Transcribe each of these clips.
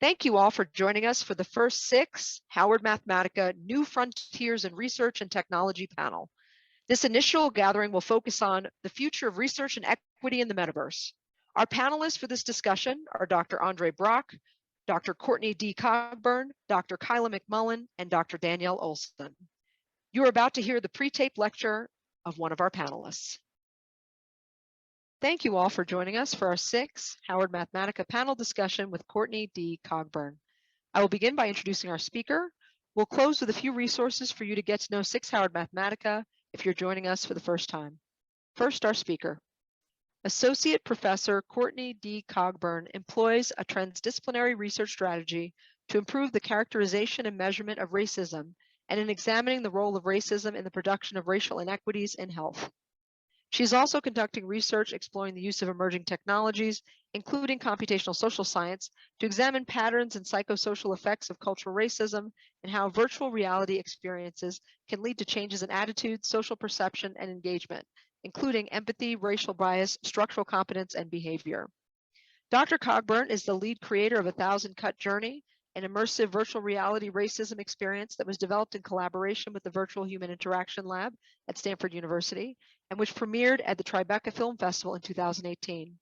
Thank you all for joining us for the first SICSS-Howard Mathematica New Frontiers in Research and Technology panel. This initial gathering will focus on the future of research and equity in the metaverse. Our panelists for this discussion are Dr. Andre Brock, Dr. Courtney D. Cogburn, Dr. Kyla McMullen, and Dr. Danielle Olson. You are about to hear the pre-taped lecture of one of our panelists. Thank you all for joining us for our SICSS-Howard Mathematica panel discussion with Courtney D. Cogburn. I will begin by introducing our speaker. We'll close with a few resources for you to get to know SICSS-Howard Mathematica if you're joining us for the first time. First, our speaker. Associate Professor Courtney D. Cogburn employs a transdisciplinary research strategy to improve the characterization and measurement of racism and in examining the role of racism in the production of racial inequities in health. She is also conducting research exploring the use of emerging technologies, including computational social science, to examine patterns and psychosocial effects of cultural racism and how virtual reality experiences can lead to changes in attitudes, social perception, and engagement, including empathy, racial bias, structural competence, and behavior. Dr. Cogburn is the lead creator of 1,000 Cut Journey, an immersive virtual reality racism experience that was developed in collaboration with the Virtual Human Interaction Lab at Stanford University, and which premiered at the Tribeca Film Festival in 2018.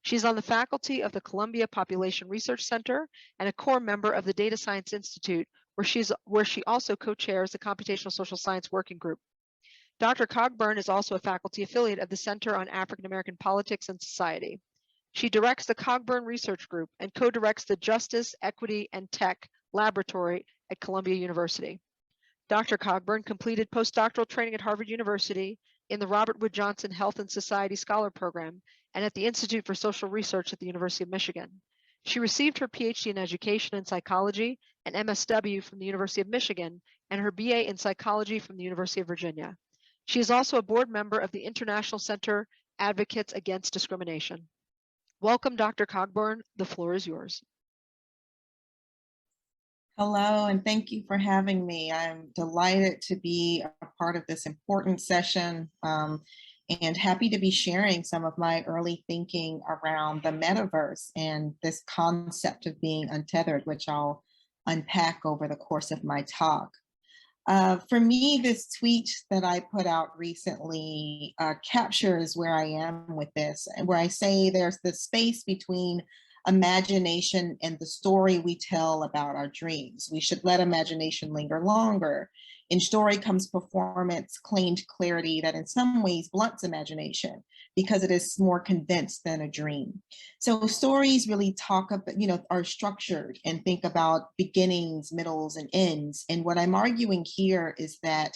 She's on the faculty of the Columbia Population Research Center and a core member of the Data Science Institute, where she also co-chairs the Computational Social Science Working Group. Dr. Cogburn is also a faculty affiliate of the Center on African American Politics and Society. She directs the Cogburn Research Group and co-directs the Justice, Equity, and Tech Laboratory at Columbia University. Dr. Cogburn completed postdoctoral training at Harvard University in the Robert Wood Johnson Health and Society Scholar Program and at the Institute for Social Research at the University of Michigan. She received her Ph.D. in Education and Psychology and MSW from the University of Michigan and her BA in Psychology from the University of Virginia. She is also a board member of the International Center Advocates Against Discrimination. Welcome, Dr. Cogburn. The floor is yours. Hello, and thank you for having me. I'm delighted to be a part of this important session and happy to be sharing some of my early thinking around the metaverse and this concept of being untethered, which I'll unpack over the course of my talk. For me, this tweet that I put out recently captures where I am with this, and where I say there's the space between imagination and the story we tell about our dreams. We should let imagination linger longer. In story comes performance, claimed clarity that in some ways blunts imagination because it is more condensed than a dream. So stories really talk about, are structured and think about beginnings, middles, and ends. And what I'm arguing here is that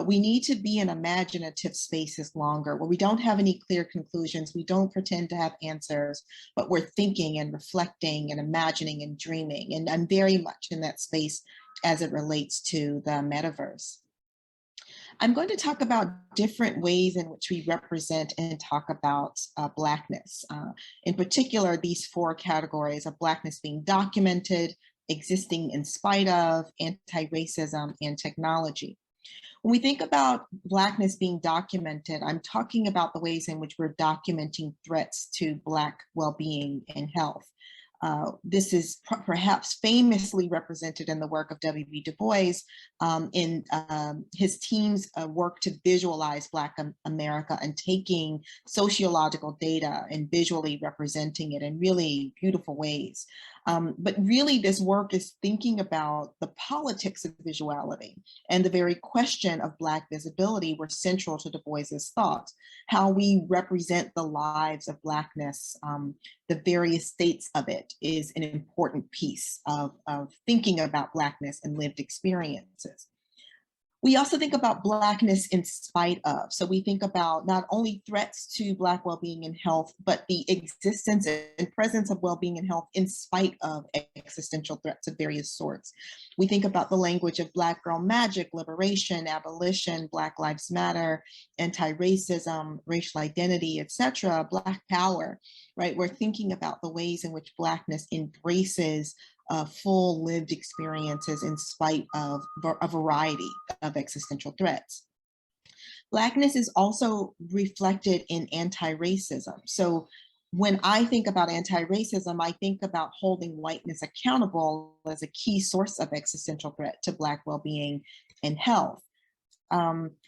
we need to be in imaginative spaces longer, where we don't have any clear conclusions, we don't pretend to have answers, but we're thinking and reflecting and imagining and dreaming. And I'm very much in that space as it relates to the metaverse. I'm going to talk about different ways in which we represent and talk about Blackness. In particular, these four categories of Blackness being documented, existing in spite of, anti-racism, and technology. When we think about Blackness being documented, I'm talking about the ways in which we're documenting threats to Black well-being and health. This is perhaps famously represented in the work of W.B. Du Bois in his team's work to visualize Black America and taking sociological data and visually representing it in really beautiful ways. But really this work is thinking about the politics of visuality, and the very question of Black visibility were central to Du Bois's thoughts. How we represent the lives of Blackness, the various states of it, is an important piece of thinking about Blackness and lived experiences. We also think about Blackness in spite of. So we think about not only threats to Black well-being and health, but the existence and presence of well-being and health in spite of existential threats of various sorts. We think about the language of Black girl magic, liberation, abolition, Black Lives Matter, anti-racism, racial identity, etc., Black power, right? We're thinking about the ways in which Blackness embraces full lived experiences in spite of a variety of existential threats. Blackness is also reflected in anti-racism. So when I think about anti-racism, I think about holding whiteness accountable as a key source of existential threat to Black well-being and health.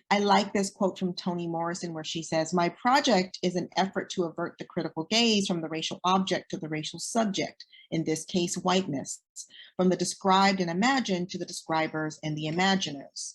I like this quote from Toni Morrison where she says, "My project is an effort to avert the critical gaze from the racial object to the racial subject, in this case, whiteness, from the described and imagined to the describers and the imaginers."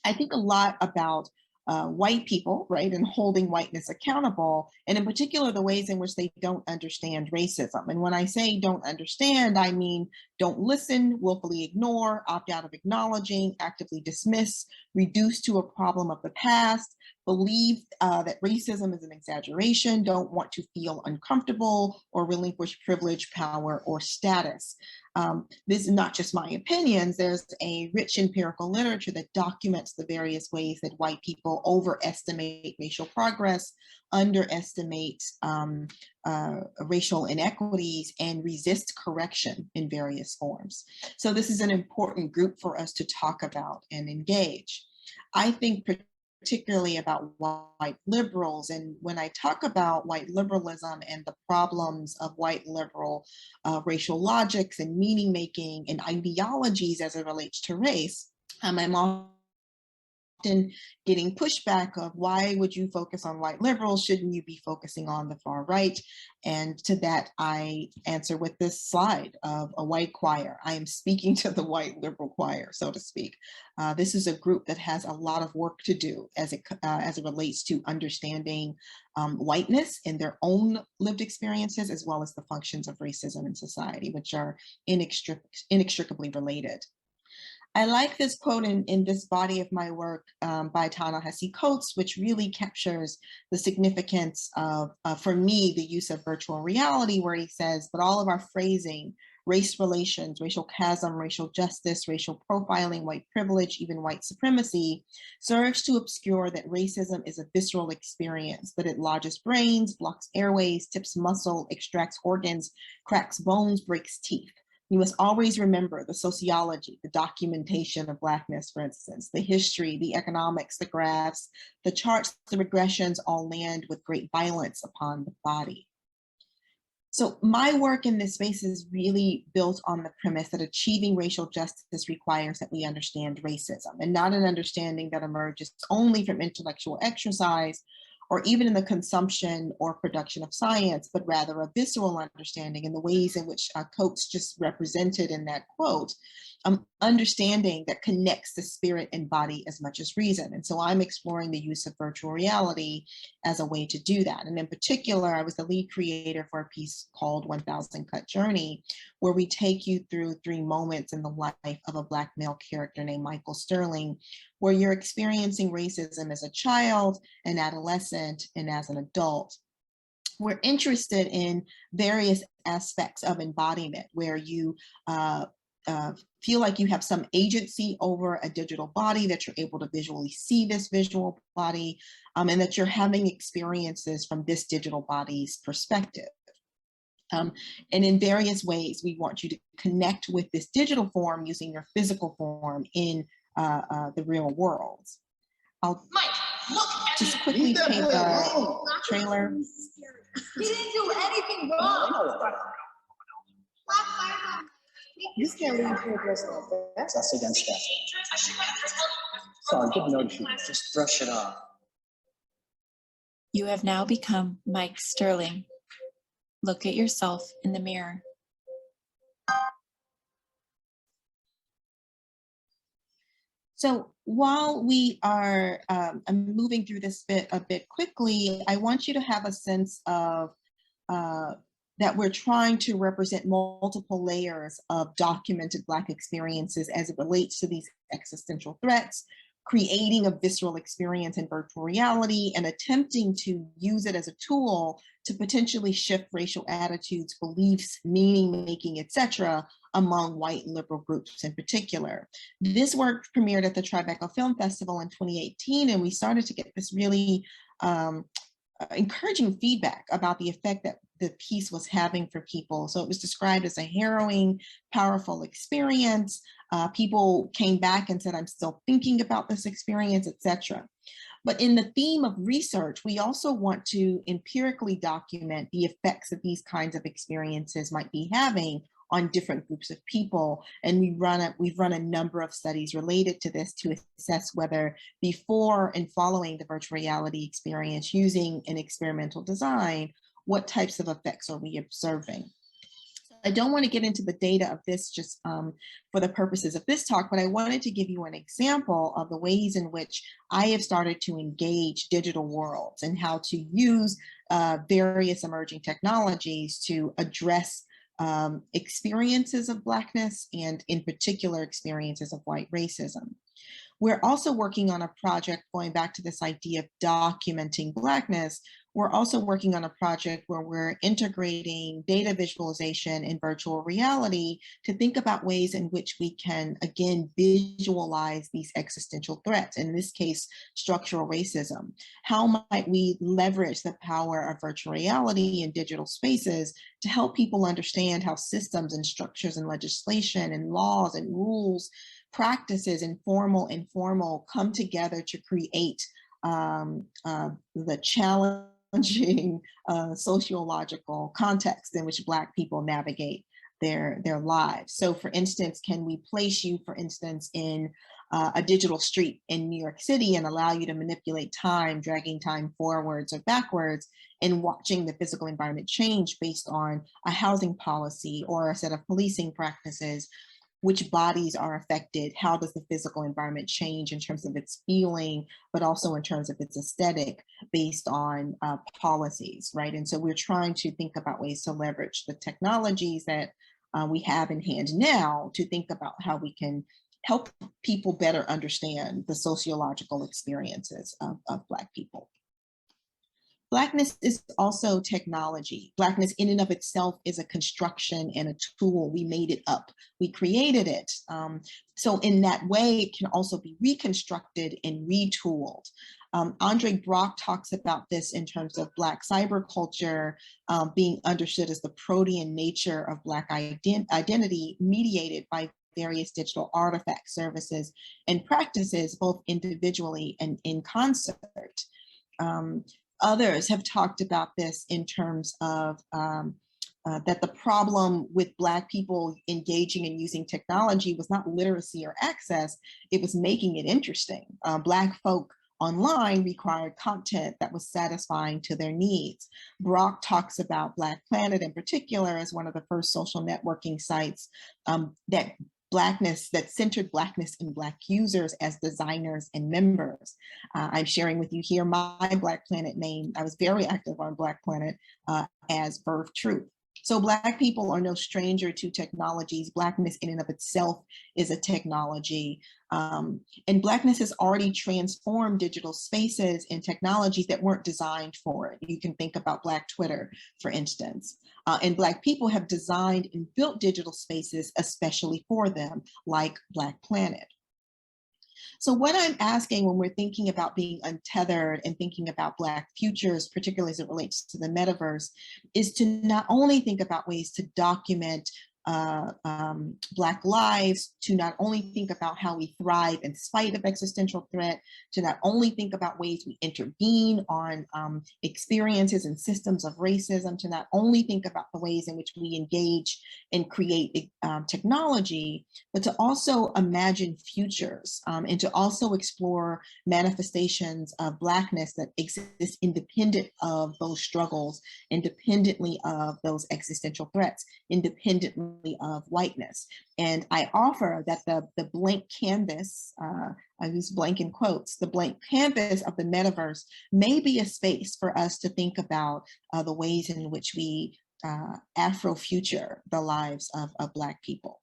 I think a lot about white people, right, and holding whiteness accountable, and in particular, the ways in which they don't understand racism. And when I say don't understand, I mean don't listen, willfully ignore, opt out of acknowledging, actively dismiss, reduce to a problem of the past, believe that racism is an exaggeration, don't want to feel uncomfortable or relinquish privilege, power, or status. This is not just my opinions. There's a rich empirical literature that documents the various ways that white people overestimate racial progress, underestimate racial inequities, and resist correction in various forms. So this is an important group for us to talk about and engage. I think particularly about white liberals. And when I talk about white liberalism and the problems of white liberal racial logics and meaning making and ideologies as it relates to race, I'm often getting pushback of, why would you focus on white liberals? Shouldn't you be focusing on the far right? And to that, I answer with this slide of a white choir. I am speaking to the white liberal choir, so to speak. This is a group that has a lot of work to do as it relates to understanding whiteness in their own lived experiences, as well as the functions of racism in society, which are inextricably related. I like this quote in this body of my work by Ta-Nehisi Coates, which really captures the significance of, for me, the use of virtual reality, where he says, "But all of our phrasing, race relations, racial chasm, racial justice, racial profiling, white privilege, even white supremacy, serves to obscure that racism is a visceral experience, that it lodges brains, blocks airways, tips muscle, extracts organs, cracks bones, breaks teeth. We must always remember the sociology, the documentation of Blackness, for instance, the history, the economics, the graphs, the charts, the regressions all land with great violence upon the body." So my work in this space is really built on the premise that achieving racial justice requires that we understand racism, and not an understanding that emerges only from intellectual exercise or even in the consumption or production of science, but rather a visceral understanding in the ways in which Coates just represented in that quote, understanding that connects the spirit and body as much as reason. And so I'm exploring the use of virtual reality as a way to do that. And in particular, I was the lead creator for a piece called 1000 Cut Journey, where we take you through 3 moments in the life of a Black male character named Michael Sterling, where you're experiencing racism as a child, an adolescent, and as an adult. We're interested in various aspects of embodiment where you feel like you have some agency over a digital body, that you're able to visually see this visual body, and that you're having experiences from this digital body's perspective. And in various ways, we want you to connect with this digital form using your physical form in the real world. I'll just quickly paint the trailer. He didn't do anything wrong. You can't leave here dressed like that. That's against that. Sorry, didn't notice you. Just brush it off. You have now become Mike Sterling. Look at yourself in the mirror. So while we are moving through this a bit quickly, I want you to have a sense of that we're trying to represent multiple layers of documented Black experiences as it relates to these existential threats, creating a visceral experience in virtual reality, and attempting to use it as a tool to potentially shift racial attitudes, beliefs, meaning making, etc., among white liberal groups in particular. This work premiered at the Tribeca Film Festival in 2018, and we started to get this really encouraging feedback about the effect that the piece was having for people. So it was described as a harrowing, powerful experience. People came back and said, "I'm still thinking about this experience," etc. But in the theme of research, we also want to empirically document the effects that these kinds of experiences might be having on different groups of people. And we've run a number of studies related to this to assess whether before and following the virtual reality experience using an experimental design, what types of effects are we observing? I don't want to get into the data of this just for the purposes of this talk, but I wanted to give you an example of the ways in which I have started to engage digital worlds and how to use various emerging technologies to address experiences of Blackness and in particular experiences of white racism. We're also working on a project going back to this idea of documenting Blackness. We're also working on a project where we're integrating data visualization and virtual reality to think about ways in which we can, again, visualize these existential threats, in this case, structural racism. How might we leverage the power of virtual reality in digital spaces to help people understand how systems and structures and legislation and laws and rules, practices, informal, informal, come together to create the challenging sociological context in which Black people navigate their lives. So for instance, can we place you, for instance, in a digital street in New York City and allow you to manipulate time, dragging time forwards or backwards, and watching the physical environment change based on a housing policy or a set of policing practices? Which bodies are affected? How does the physical environment change in terms of its feeling, but also in terms of its aesthetic based on policies, right? And so we're trying to think about ways to leverage the technologies that we have in hand now to think about how we can help people better understand the sociological experiences of Black people. Blackness is also technology. Blackness in and of itself is a construction and a tool. We made it up. We created it. So in that way, it can also be reconstructed and retooled. Andre Brock talks about this in terms of Black cyberculture being understood as the protean nature of Black identity mediated by various digital artifacts, services, and practices, both individually and in concert. Others have talked about this in terms of that the problem with Black people engaging and using technology was not literacy or access, it was making it interesting. Black folk online required content that was satisfying to their needs. Brock talks about Black Planet in particular as one of the first social networking sites that centered Blackness in Black users as designers and members. I'm sharing with you here my Black Planet name. I was very active on Black Planet as Birth Truth. So Black people are no stranger to technologies. Blackness in and of itself is a technology. And Blackness has already transformed digital spaces and technologies that weren't designed for it. You can think about Black Twitter, for instance. And Black people have designed and built digital spaces especially for them, like Black Planet. So what I'm asking when we're thinking about being untethered and thinking about Black futures, particularly as it relates to the metaverse, is to not only think about ways to document Black lives, to not only think about how we thrive in spite of existential threat, to not only think about ways we intervene on experiences and systems of racism, to not only think about the ways in which we engage and create technology, but to also imagine futures and to also explore manifestations of Blackness that exist independent of those struggles, independently of those existential threats, independently of whiteness. And I offer that the blank canvas, I use blank in quotes, the blank canvas of the metaverse may be a space for us to think about the ways in which we Afrofuture the lives of Black people.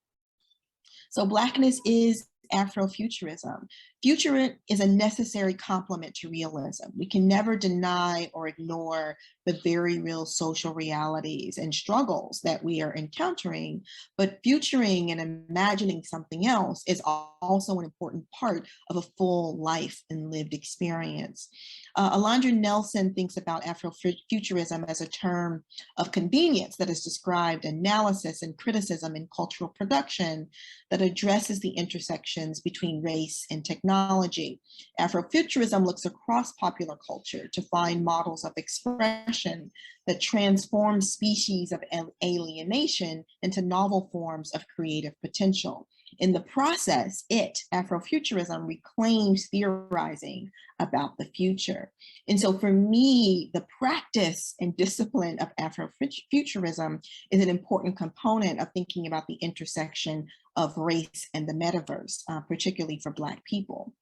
So Blackness is Afrofuturism. Future is a necessary complement to realism. We can never deny or ignore the very real social realities and struggles that we are encountering, but futuring and imagining something else is also an important part of a full life and lived experience. Alondra Nelson thinks about Afrofuturism as a term of convenience that has described analysis and criticism in cultural production that addresses the intersections between race and technology. Afrofuturism looks across popular culture to find models of expression that transform species of alienation into novel forms of creative potential. In the process, Afrofuturism, reclaims theorizing about the future. And so for me, the practice and discipline of Afrofuturism is an important component of thinking about the intersection of race and the metaverse, particularly for Black people.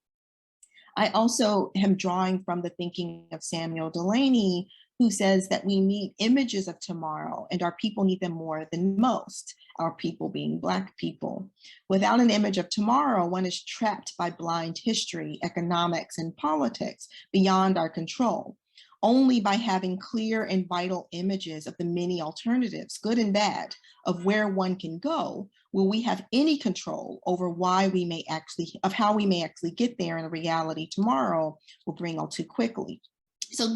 I also am drawing from the thinking of Samuel Delaney, who says that we need images of tomorrow and our people need them more than most, our people being Black people. Without an image of tomorrow, one is trapped by blind history, economics, and politics beyond our control. Only by having clear and vital images of the many alternatives, good and bad, of where one can go, will we have any control over how we may actually get there, and a reality tomorrow will bring all too quickly. So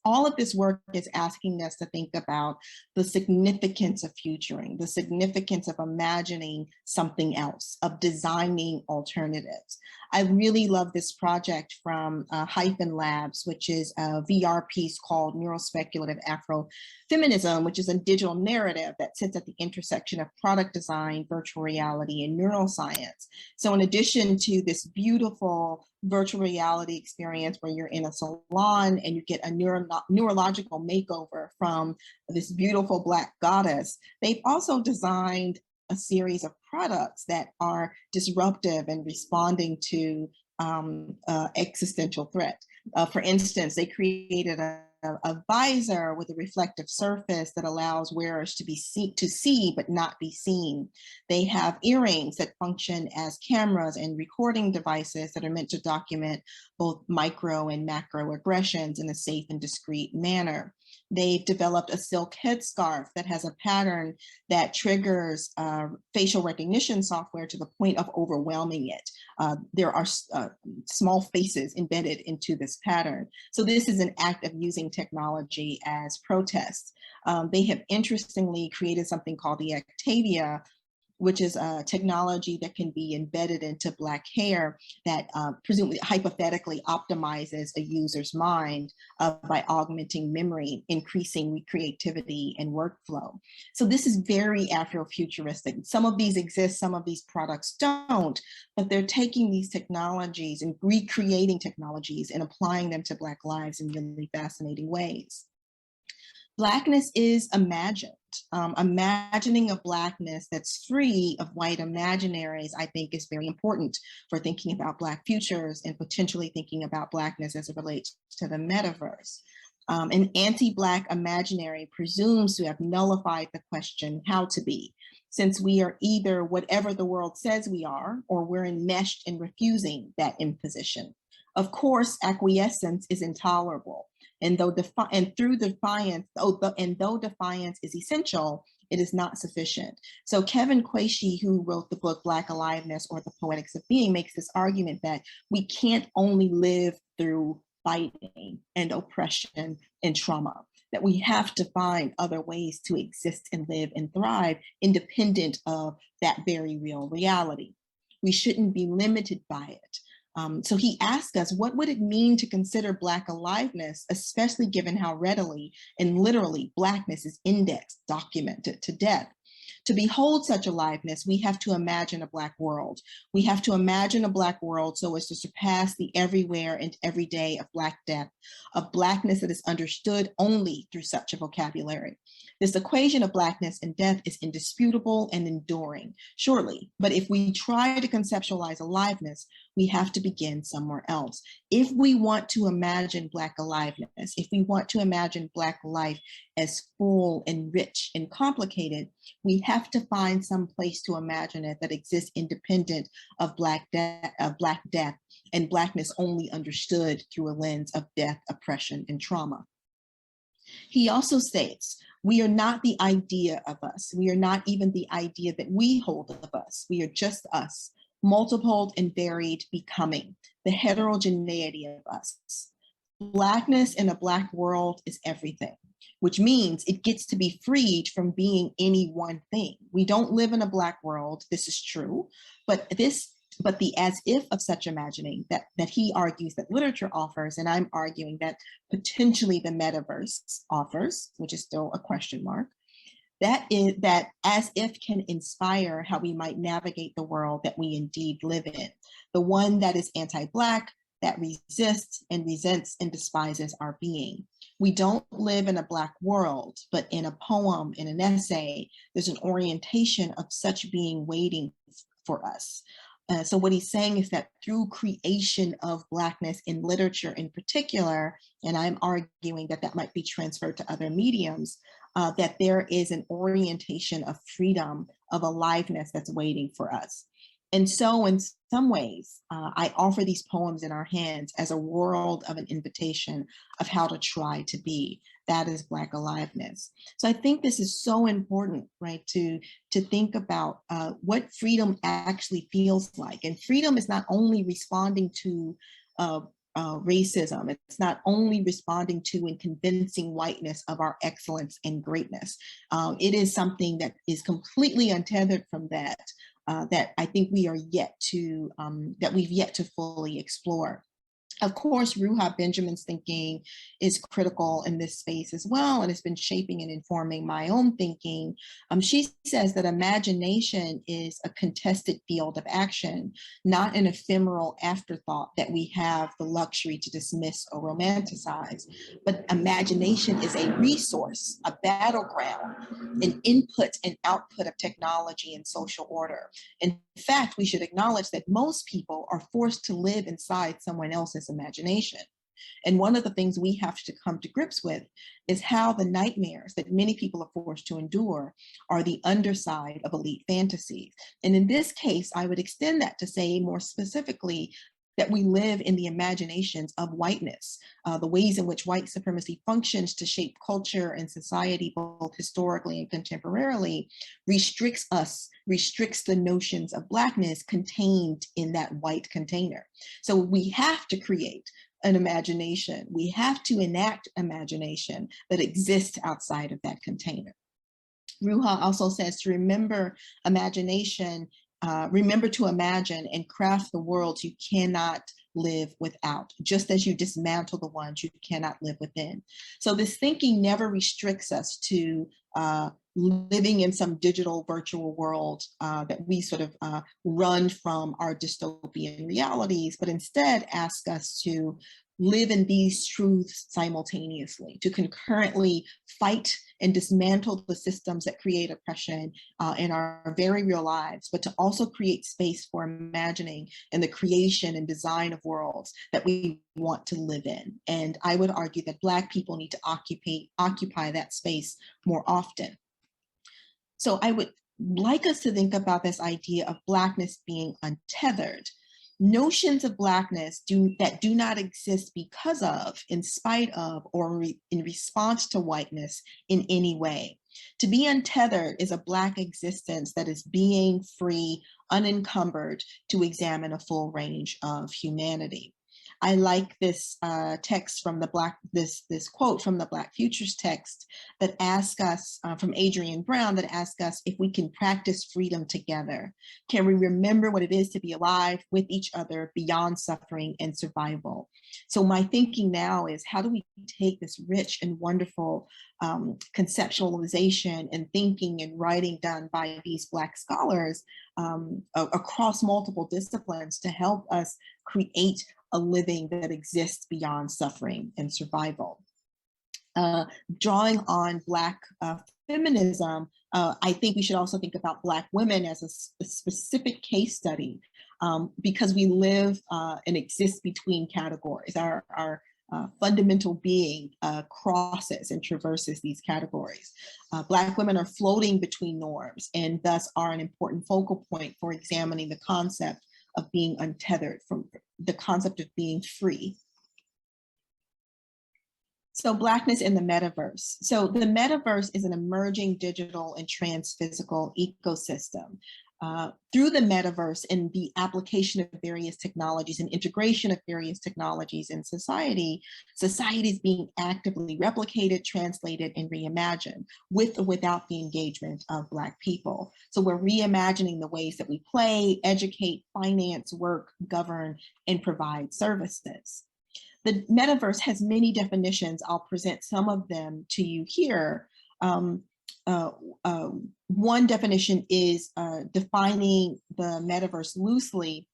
all of this work is asking us to think about the significance of futuring, the significance of imagining something else, of designing alternatives. I really love this project from Hyphen Labs, which is a VR piece called Neurospeculative Afrofeminism, which is a digital narrative that sits at the intersection of product design, virtual reality, and neuroscience. So in addition to this beautiful virtual reality experience where you're in a salon and you get a neurological makeover from this beautiful Black goddess, they've also designed a series of products that are disruptive and responding to existential threat. For instance, they created a visor with a reflective surface that allows wearers to see but not be seen. They have earrings that function as cameras and recording devices that are meant to document both micro and macro aggressions in a safe and discreet manner. They've developed a silk headscarf that has a pattern that triggers facial recognition software to the point of overwhelming it. There are small faces embedded into this pattern. So this is an act of using technology as protest. They have interestingly created something called the Octavia, which is a technology that can be embedded into Black hair that presumably hypothetically optimizes a user's mind by augmenting memory, increasing creativity and workflow. So this is very Afrofuturistic. Some of these exist, some of these products don't, but they're taking these technologies and recreating technologies and applying them to Black lives in really fascinating ways. Blackness is imagined. Imagining a Blackness that's free of white imaginaries, I think, is very important for thinking about Black futures and potentially thinking about Blackness as it relates to the metaverse. An anti-Black imaginary presumes to have nullified the question how to be, since we are either whatever the world says we are, or we're enmeshed in refusing that imposition. Of course, acquiescence is intolerable. And though defiance is essential, it is not sufficient. So Kevin Quashie, who wrote the book Black Aliveness or the Poetics of Being, makes this argument that we can't only live through fighting and oppression and trauma, that we have to find other ways to exist and live and thrive independent of that very real reality. We shouldn't be limited by it. So he asked us, what would it mean to consider Black aliveness, especially given how readily and literally Blackness is indexed, documented to death? To behold such aliveness, we have to imagine a Black world. We have to imagine a Black world so as to surpass the everywhere and everyday of Black death, of Blackness that is understood only through such a vocabulary. This equation of Blackness and death is indisputable and enduring, surely, but if we try to conceptualize aliveness, we have to begin somewhere else. If we want to imagine Black aliveness, if we want to imagine Black life as full and rich and complicated, we have to find some place to imagine it that exists independent of Black death and Blackness only understood through a lens of death, oppression, and trauma. He also states, we are not the idea of us. We are not even the idea that we hold of us. We are just us, multiple and varied becoming, the heterogeneity of us. Blackness in a Black world is everything, which means it gets to be freed from being any one thing. We don't live in a Black world, this is true, but the as if of such imagining that he argues that literature offers, and I'm arguing that potentially the metaverse offers, which is still a question mark, that as if can inspire how we might navigate the world that we indeed live in, the one that is anti-Black, that resists and resents and despises our being. We don't live in a Black world, but in a poem, in an essay, there's an orientation of such being waiting for us. So what he's saying is that through creation of Blackness in literature in particular, and I'm arguing that that might be transferred to other mediums, that there is an orientation of freedom, of aliveness that's waiting for us. And so in some ways, I offer these poems in our hands as a world of an invitation of how to try to be. That is Black aliveness. So I think this is so important, right, to think about what freedom actually feels like. And freedom is not only responding to racism, it's not only responding to and convincing whiteness of our excellence and greatness. It is something that is completely untethered from that. That I think we are yet to, that we've yet to fully explore. Of course, Ruha Benjamin's thinking is critical in this space as well, and it's been shaping and informing my own thinking. She says that imagination is a contested field of action, not an ephemeral afterthought that we have the luxury to dismiss or romanticize, but imagination is a resource, a battleground, an input and output of technology and social order. In fact, we should acknowledge that most people are forced to live inside someone else's imagination. And one of the things we have to come to grips with is how the nightmares that many people are forced to endure are the underside of elite fantasies. And in this case, I would extend that to say more specifically that we live in the imaginations of whiteness, the ways in which white supremacy functions to shape culture and society, both historically and contemporarily, restricts us, restricts the notions of Blackness contained in that white container. So we have to create an imagination. We have to enact imagination that exists outside of that container. Ruha also says to remember imagination, remember to imagine and craft the worlds you cannot live without, just as you dismantle the ones you cannot live within. So this thinking never restricts us to living in some digital virtual world that we sort of run from our dystopian realities, but instead ask us to live in these truths simultaneously, to concurrently fight and dismantle the systems that create oppression in our very real lives, but to also create space for imagining and the creation and design of worlds that we want to live in. And I would argue that Black people need to occupy that space more often. So I would like us to think about this idea of Blackness being untethered. Notions of Blackness that do not exist because of, in spite of, or in response to whiteness in any way. To be untethered is a Black existence that is being free, unencumbered to examine a full range of humanity. I like this text from the this quote from the Black Futures text that asks us, from Adrienne Brown, that asks us if we can practice freedom together. Can we remember what it is to be alive with each other beyond suffering and survival? So my thinking now is, how do we take this rich and wonderful conceptualization and thinking and writing done by these Black scholars across multiple disciplines to help us create a living that exists beyond suffering and survival. Drawing on Black feminism, I think we should also think about Black women as a specific case study because we live and exist between categories. Our fundamental being crosses and traverses these categories. Black women are floating between norms and thus are an important focal point for examining the concept of being untethered, from the concept of being free. So Blackness in the Metaverse. So the Metaverse is an emerging digital and trans-physical ecosystem. Through the Metaverse and the application of various technologies and integration of various technologies in society, society is being actively replicated, translated, and reimagined with or without the engagement of Black people. So we're reimagining the ways that we play, educate, finance, work, govern, and provide services. The metaverse has many definitions. I'll present some of them to you here. One definition is defining the metaverse loosely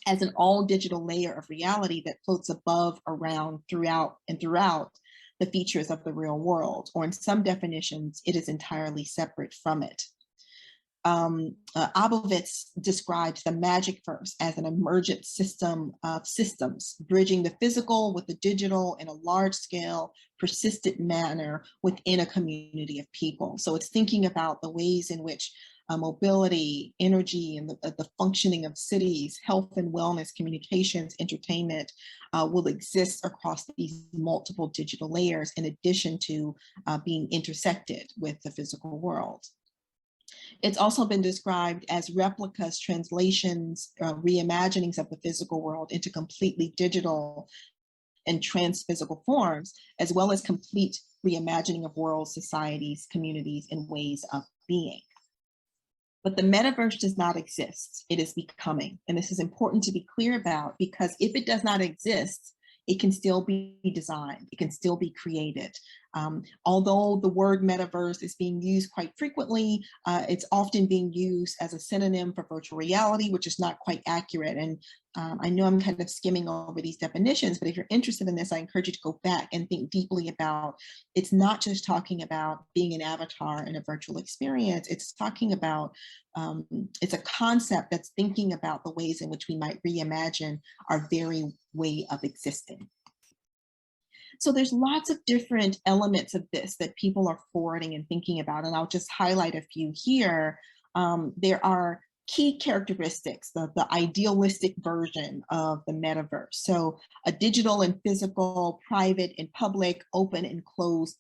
as an all digital layer of reality that floats above, around, throughout the features of the real world, or in some definitions, it is entirely separate from it. Abovitz describes the Magicverse as an emergent system of systems, bridging the physical with the digital in a large-scale, persistent manner within a community of people. So it's thinking about the ways in which mobility, energy, and the functioning of cities, health and wellness, communications, entertainment will exist across these multiple digital layers, in addition to being intersected with the physical world. It's also been described as replicas, translations, reimaginings of the physical world into completely digital and trans-physical forms, as well as complete reimagining of worlds, societies, communities, and ways of being. But the metaverse does not exist. It is becoming. And this is important to be clear about, because if it does not exist, it can still be designed, it can still be created. Although the word metaverse is being used quite frequently, it's often being used as a synonym for virtual reality, which is not quite accurate. And I know I'm kind of skimming over these definitions, but if you're interested in this, I encourage you to go back and think deeply about, it's not just talking about being an avatar in a virtual experience, it's talking about, it's a concept that's thinking about the ways in which we might reimagine our very way of existing. So there's lots of different elements of this that people are forwarding and thinking about, and I'll just highlight a few here. There are key characteristics, the idealistic version of the metaverse. So a digital and physical, private and public, open and closed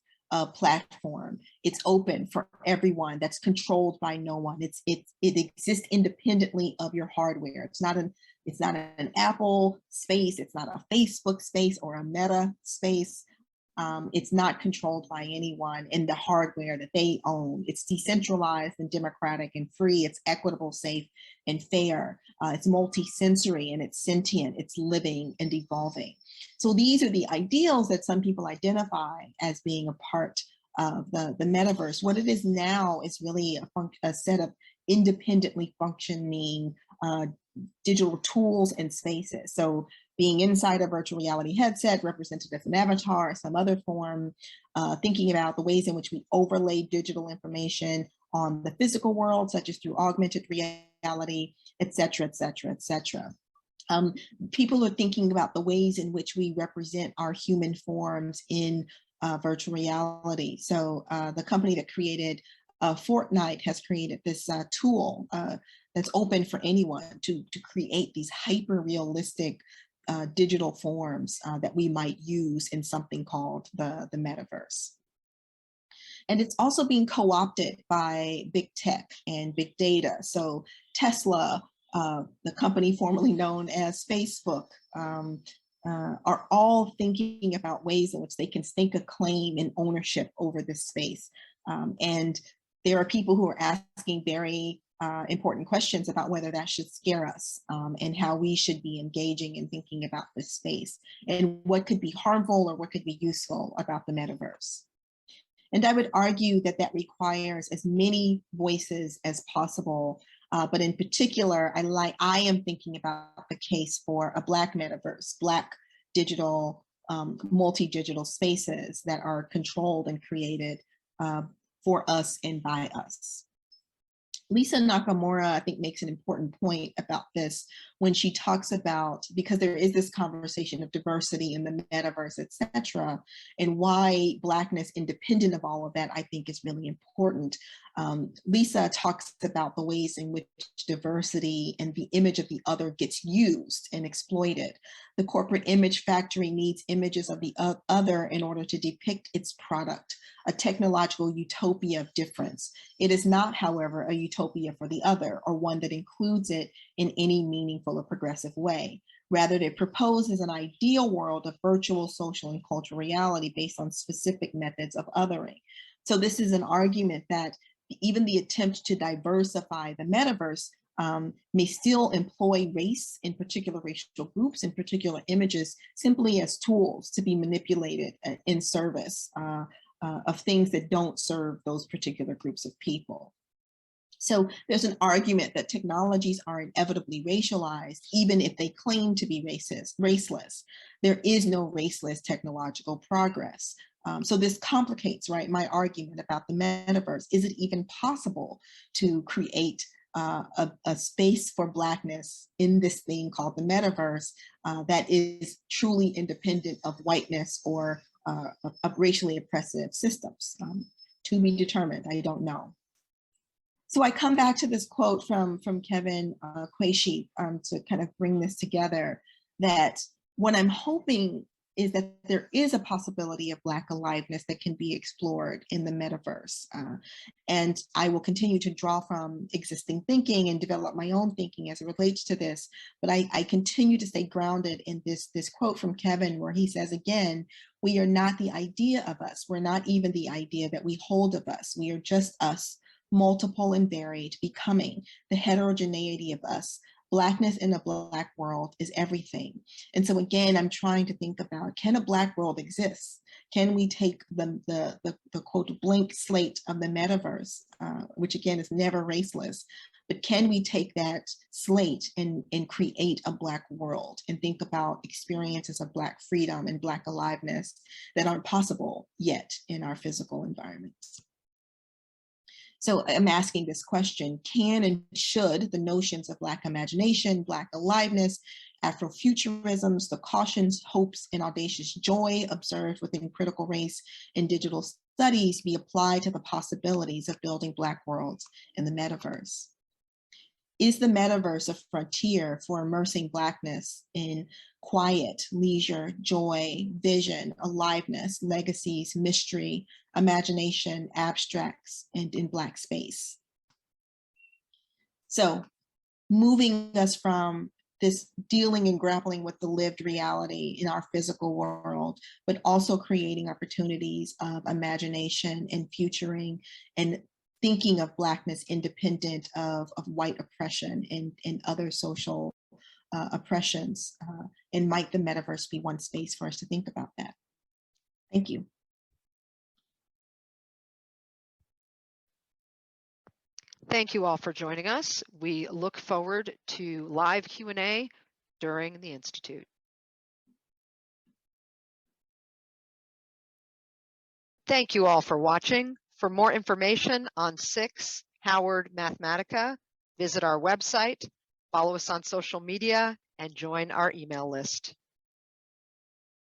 platform. It's open for everyone, that's controlled by no one. It exists independently of your hardware. It's not an Apple space, it's not a Facebook space or a Meta space. It's not controlled by anyone in the hardware that they own. It's decentralized and democratic and free. It's equitable, safe, and fair. It's multi-sensory and it's sentient. It's living and evolving. So these are the ideals that some people identify as being a part of the metaverse. What it is now is really a set of independently functioning digital tools and spaces. So being inside a virtual reality headset, represented as an avatar or some other form, thinking about the ways in which we overlay digital information on the physical world, such as through augmented reality, et cetera, et cetera, et cetera. People are thinking about the ways in which we represent our human forms in virtual reality. So the company that created Fortnite has created this tool that's open for anyone to create these hyper-realistic digital forms that we might use in something called the metaverse. And it's also being co-opted by big tech and big data. So Tesla, the company formerly known as Facebook, are all thinking about ways in which they can stake a claim and ownership over this space. And there are people who are asking very important questions about whether that should scare us, and how we should be engaging and thinking about this space, and what could be harmful or what could be useful about the metaverse. And I would argue that that requires as many voices as possible, but in particular, I am thinking about the case for a Black metaverse, Black digital, multi-digital spaces that are controlled and created for us and by us. Lisa Nakamura, I think, makes an important point about this when she talks about, because there is this conversation of diversity in the metaverse, et cetera, and why Blackness, independent of all of that, I think is really important. Lisa talks about the ways in which diversity and the image of the other gets used and exploited. The corporate image factory needs images of the other in order to depict its product, a technological utopia of difference. It is not, however, a utopia for the other, or one that includes it in any meaningful or progressive way. Rather, it proposes an ideal world of virtual, social, and cultural reality based on specific methods of othering. So this is an argument that even the attempt to diversify the metaverse may still employ race, in particular racial groups, in particular images, simply as tools to be manipulated in service of things that don't serve those particular groups of people. So there's an argument that technologies are inevitably racialized, even if they claim to be raceless. There is no raceless technological progress. So this complicates, right, my argument about the metaverse. Is it even possible to create a space for Blackness in this thing called the metaverse that is truly independent of whiteness or of racially oppressive systems? To be determined, I don't know. So I come back to this quote from Kevin Quashie to kind of bring this together, that what I'm hoping is that there is a possibility of Black aliveness that can be explored in the metaverse. And I will continue to draw from existing thinking and develop my own thinking as it relates to this. But I continue to stay grounded in this quote from Kevin, where he says, again, we are not the idea of us. We're not even the idea that we hold of us. We are just us, multiple and varied, becoming the heterogeneity of us. Blackness in a Black world is everything. And so again, I'm trying to think about, can a Black world exist? Can we take the quote blank slate of the metaverse, which again is never raceless, but can we take that slate and create a Black world and think about experiences of Black freedom and Black aliveness that aren't possible yet in our physical environments? So I'm asking this question: can and should the notions of Black imagination, Black aliveness, Afrofuturisms, the cautions, hopes, and audacious joy observed within critical race and digital studies be applied to the possibilities of building Black worlds in the metaverse? Is the metaverse a frontier for immersing Blackness in quiet, leisure, joy, vision, aliveness, legacies, mystery, imagination, abstracts, and in Black space? So moving us from this dealing and grappling with the lived reality in our physical world, but also creating opportunities of imagination and futuring and thinking of Blackness independent of white oppression and other social oppressions. And might the metaverse be one space for us to think about that? Thank you. Thank you all for joining us. We look forward to live Q&A during the Institute. Thank you all for watching. For more information on SICSS-Howard Mathematica, visit our website, follow us on social media, and join our email list.